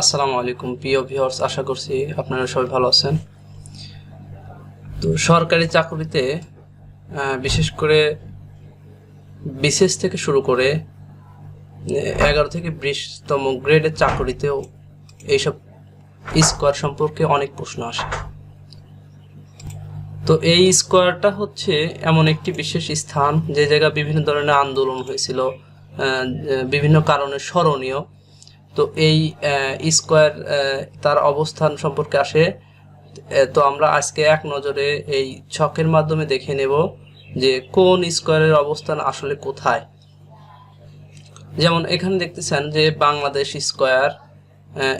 আসসালামু আলাইকুম প্রিয় ভিউয়ার্স, আশা করছি আপনারা সবাই ভালো আছেন। তো সরকারি চাকরিতে বিশেষ করে বিসিএস থেকে শুরু করে 11 থেকে 20তম গ্রেডের চাকরিতেও এইসব স্কোয়ার সম্পর্কে অনেক প্রশ্ন আসে। তো এই স্কোয়ারটা হচ্ছে এমন একটি বিশেষ স্থান যে জায়গায় বিভিন্ন ধরনের আন্দোলন হয়েছিল, বিভিন্ন কারণে স্মরণীয়। তো এই স্কোয়ার তার অবস্থান সম্পর্কে আসে। তো আমরা আজকে এক নজরে এই ছকের মাধ্যমে দেখে নেব যে কোন স্কোয়ারের অবস্থান আসলে কোথায়। যেমন এখানে দেখতেছেন যে বাংলাদেশ স্কোয়ার,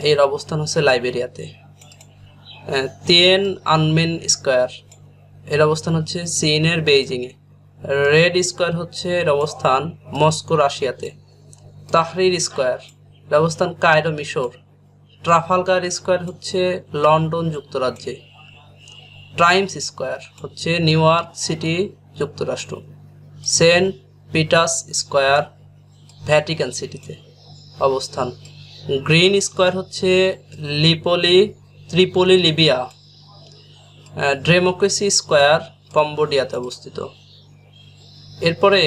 এর অবস্থান হচ্ছে লাইবেরিয়াতে। তিয়েন আনমেন স্কোয়ার, এর অবস্থান হচ্ছে চীনের বেইজিংয়ে। রেড স্কোয়ার হচ্ছে এর অবস্থান মস্কো রাশিয়াতে। তাহরির স্কোয়ার, এর অবস্থান কায়রো মিশর। ট্রাফালগার স্কোয়ার হচ্ছে লন্ডন যুক্তরাজ্যে। টাইমস স্কোয়ার হচ্ছে নিউ ইয়র্ক সিটি যুক্তরাষ্ট্র। সেন্ট পিটার্স স্কোয়ার ভ্যাটিকান সিটিতে অবস্থান। গ্রিন স্কোয়ার হচ্ছে ত্রিপোলি লিবিয়া। ডেমোক্রেসি স্কোয়ার কম্বোডিয়াতে অবস্থিত। এরপরে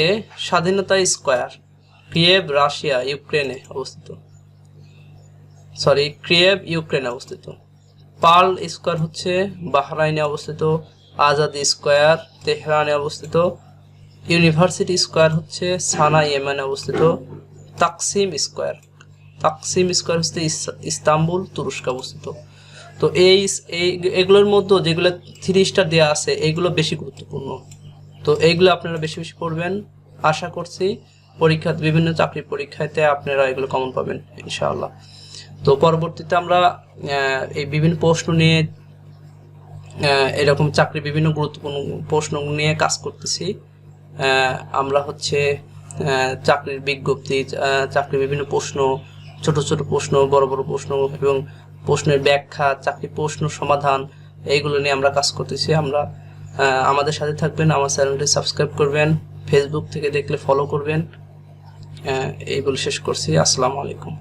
স্বাধীনতা স্কোয়ার কিয়েভ রাশিয়া ইউক্রেনে অবস্থিত, ইউক্রেনে অবস্থিত। পার্ল স্কোয়ার হচ্ছে বাহরাইনে অবস্থিত। আজাদি স্কোয়ার তেহরানে অবস্থিত। ইউনিভার্সিটি স্কোয়ার হচ্ছে সানা ইয়েমেনে অবস্থিত। তাকসিম স্কোয়ার হচ্ছে ইস্তাম্বুল তুরস্কে অবস্থিত। তো এগুলোর মধ্যে যেগুলো 3 স্টার দেওয়া আছে এগুলো বেশি গুরুত্বপূর্ণ। তো এইগুলো আপনারা বেশি বেশি পড়বেন। আশা করছি বিভিন্ন চাকরি পরীক্ষাতে আপনারা এগুলো কমন পাবেন ইনশাআল্লাহ। তো পরবর্তীতে আমরা এই বিভিন্ন প্রশ্ন নিয়ে এরকম চাকরি বিভিন্ন গুরুত্বপূর্ণ প্রশ্ন নিয়ে কাজ করতেছি। আমরা হচ্ছে চাকরির বিজ্ঞপ্তি, চাকরির বিভিন্ন প্রশ্ন, ছোট ছোট প্রশ্ন, বড় বড় প্রশ্ন এবং প্রশ্নের ব্যাখ্যা, চাকরি প্রশ্ন সমাধান, এইগুলো নিয়ে আমরা কাজ করতেছি। আমাদের সাথে থাকবেন, আমার চ্যানেলটি সাবস্ক্রাইব করবেন, ফেসবুক থেকে দেখলে ফলো করবেন। এইগুলো শেষ করছি। আসসালামু আলাইকুম।